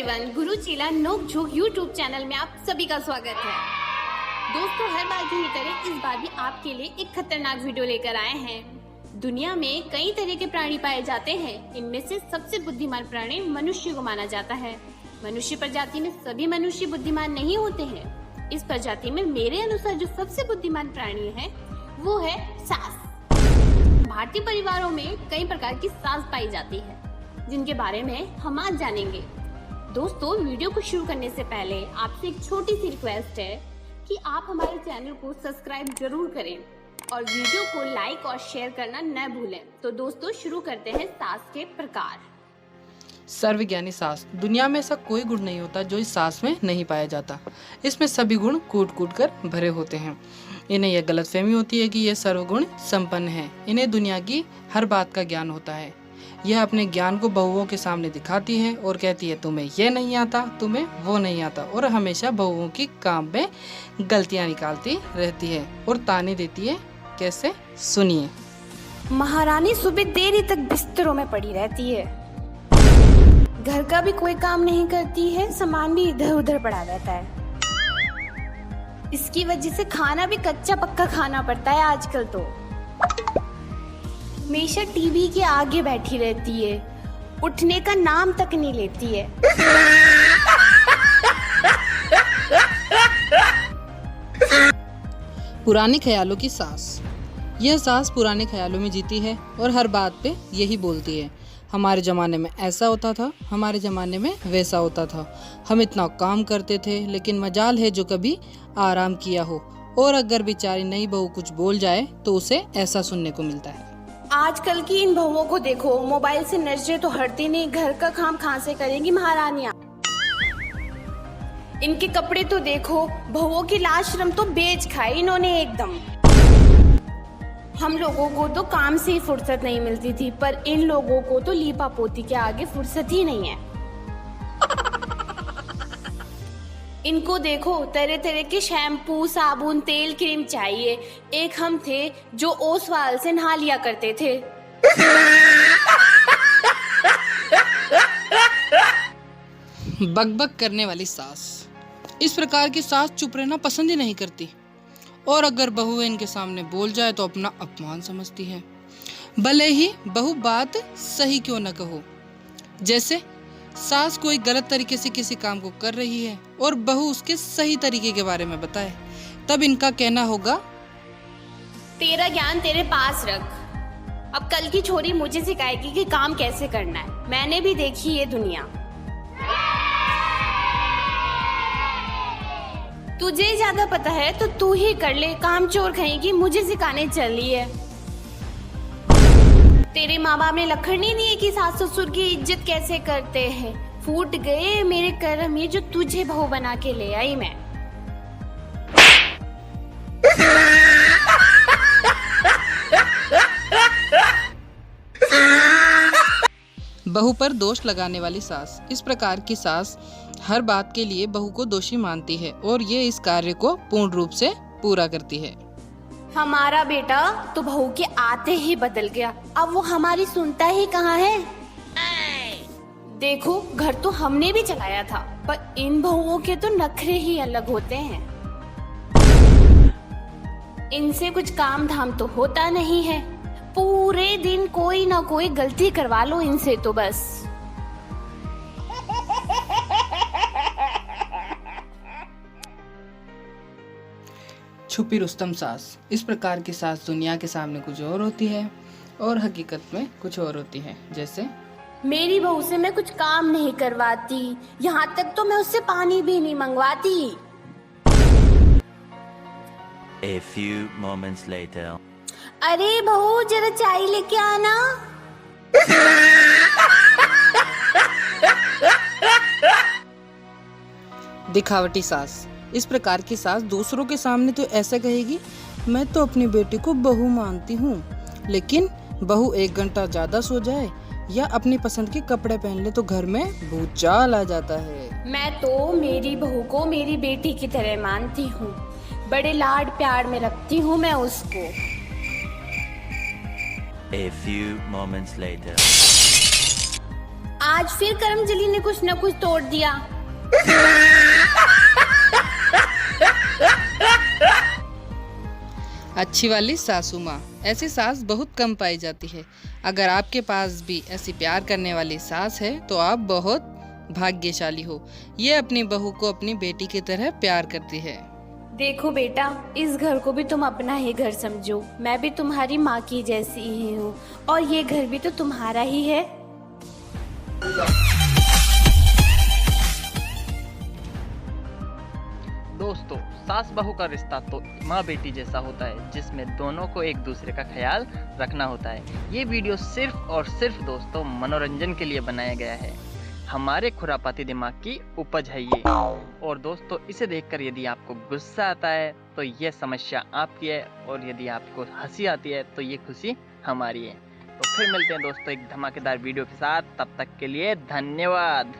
Everyone, गुरु चीला नोक झोंक YouTube channel में आप सभी का स्वागत है। दोस्तों, हर बार की ही तरह इस बार भी आपके लिए एक खतरनाक वीडियो लेकर आए हैं। दुनिया में कई तरह के प्राणी पाए जाते हैं। इनमें से सबसे बुद्धिमान प्राणी मनुष्य को माना जाता है। मनुष्य प्रजाति में सभी मनुष्य बुद्धिमान नहीं होते हैं। इस प्रजाति में मेरे अनुसार जो सबसे बुद्धिमान प्राणी है वो है सास। भारतीय परिवारों में कई प्रकार की सास पाई जाती है, जिनके बारे में हम आज जानेंगे। दोस्तों, वीडियो को शुरू करने से पहले आपसे एक छोटी सी रिक्वेस्ट है कि आप हमारे चैनल को सब्सक्राइब जरूर करें और वीडियो को लाइक और शेयर करना न भूलें। तो दोस्तों, शुरू करते हैं सास के प्रकार। सर्वज्ञानी सास। दुनिया में ऐसा कोई गुण नहीं होता जो इस सास में नहीं पाया जाता। इसमें सभी गुण कूट कूट कर भरे होते हैं। इन्हें यह गलतफहमी होती है कि ये सर्वगुण संपन्न है। इन्हें दुनिया की हर बात का ज्ञान होता है। यह अपने ज्ञान को बहुओं के सामने दिखाती है और कहती है तुम्हें यह नहीं आता, तुम्हें वो नहीं आता, और हमेशा बहुओं की काम में गलतियां निकालती रहती है और ताने देती है। कैसे, सुनिए। महारानी सुबह देरी तक बिस्तरों में पड़ी रहती है। घर का भी कोई काम नहीं करती है, सामान भी इधर उधर पड़ा रहता है। इसकी वजह से खाना भी कच्चा पक्का खाना पड़ता है आजकल तो। हमेशा टीवी के आगे बैठी रहती है, उठने का नाम तक नहीं लेती है। पुराने ख्यालों की सास। यह सास पुराने ख्यालों में जीती है और हर बात पे यही बोलती है, हमारे ज़माने में ऐसा होता था, हमारे ज़माने में वैसा होता था, हम इतना काम करते थे, लेकिन मजाल है जो कभी आराम किया हो। और अगर बेचारी नई बहू कुछ बोल जाए तो उसे ऐसा सुनने को मिलता है। आजकल की इन बहुओं को देखो, मोबाइल से नजरें तो हटती नहीं, घर का काम कहाँ से करेंगी महारानियां। इनके कपड़े तो देखो, बहुओं की लाज शर्म तो बेच खाई इन्होंने एकदम। हम लोगों को तो काम से ही फुर्सत नहीं मिलती थी, पर इन लोगों को तो लीपा पोती के आगे फुर्सत ही नहीं है। इनको देखो, तरह तरह के शैम्पू, साबुन, तेल, क्रीम चाहिए। एक हम थे जो ओसवाल से नहा लिया करते थे। बकबक करने वाली सास। इस प्रकार की सास चुप रहना पसंद ही नहीं करती, और अगर बहू इनके सामने बोल जाए तो अपना अपमान समझती है, भले ही बहू बात सही क्यों न कहो। जैसे सास कोई गलत तरीके से किसी काम को कर रही है और बहू उसके सही तरीके के बारे में बताए, तब इनका कहना होगा, तेरा ज्ञान तेरे पास रख। अब कल की छोरी मुझे सिखाएगी कि काम कैसे करना है। मैंने भी देखी ये दुनिया। तुझे ज्यादा पता है तो तू ही कर ले, काम चोर कहेगी मुझे सिखाने चली है। तेरे माँ बाप ने लखड़नी नहीं है कि सास ससुर की इज्जत कैसे करते हैं। फूट गए मेरे कर्म ये जो तुझे बहू बना के ले आई मैं। बहू पर दोष लगाने वाली सास। इस प्रकार की सास हर बात के लिए बहू को दोषी मानती है और ये इस कार्य को पूर्ण रूप से पूरा करती है। हमारा बेटा तो बहू के आते ही बदल गया, अब वो हमारी सुनता ही कहाँ है। देखो, घर तो हमने भी चलाया था, पर इन बहुओं के तो नखरे ही अलग होते हैं। इनसे कुछ काम धाम तो होता नहीं है। पूरे दिन कोई ना कोई गलती करवा लो इनसे तो बस। छुपी रुस्तम सास। इस प्रकार की सास दुनिया के सामने कुछ और होती है और हकीकत में कुछ और होती है। जैसे, मेरी बहू से मैं कुछ काम नहीं करवाती, यहाँ तक तो मैं उससे पानी भी नहीं मंगवाती। A few moments later. अरे बहू, जरा चाय लेके आना। दिखावटी सास। इस प्रकार की सास दूसरों के सामने तो ऐसा कहेगी, मैं तो अपनी बेटी को बहू मानती हूँ, लेकिन बहू 1 घंटा ज्यादा सो जाए या अपनी पसंद के कपड़े पहन ले तो घर में भूचाल आ जाता है। मैं तो मेरी बहू को मेरी बेटी की तरह मानती हूँ, बड़े लाड प्यार में रखती हूँ मैं उसको। A few moments later. आज फिर करमजली ने कुछ न कुछ तोड़ दिया। अच्छी वाली सासू माँ, ऐसी सास बहुत कम पाई जाती है। अगर आपके पास भी ऐसी प्यार करने वाली सास है तो आप बहुत भाग्यशाली हो। ये अपनी बहू को अपनी बेटी की तरह प्यार करती है। देखो बेटा, इस घर को भी तुम अपना ही घर समझो। मैं भी तुम्हारी माँ की जैसी ही हूँ और ये घर भी तो तुम्हारा ही है। दोस्तों, सास बहू का रिश्ता तो माँ बेटी जैसा होता है, जिसमें दोनों को एक दूसरे का ख्याल रखना होता है। ये वीडियो सिर्फ और सिर्फ दोस्तों मनोरंजन के लिए बनाया गया है। हमारे खुरापाती दिमाग की उपज है ये। और दोस्तों, इसे देखकर यदि आपको गुस्सा आता है तो यह समस्या आपकी है, और यदि आपको हंसी आती है तो ये खुशी हमारी है। तो फिर मिलते हैं दोस्तों एक धमाकेदार वीडियो के साथ। तब तक के लिए धन्यवाद।